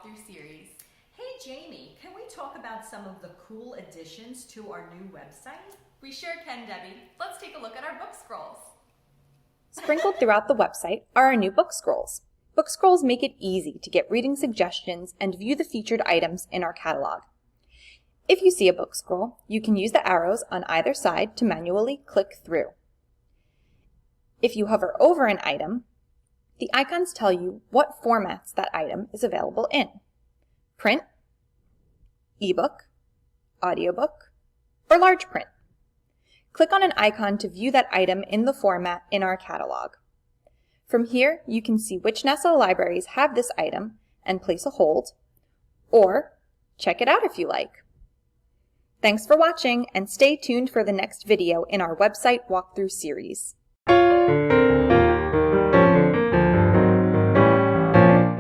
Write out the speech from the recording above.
walkthrough series. Hey Jamie, can we talk about some of the cool additions to our new website? We sure can, Debbie. Let's take a look at our book scrolls. Sprinkled throughout the website are our new book scrolls. Book scrolls make it easy to get reading suggestions and view the featured items in our catalog. If you see a book scroll, you can use the arrows on either side to manually click through. If you hover over an item, the icons tell you what formats that item is available in: print, ebook, audiobook, or large print. Click on an icon to view that item in the format in our catalog. From here, you can see which national libraries have this item and place a hold, or check it out if you like. Thanks for watching, and stay tuned for the next video in our website walkthrough series.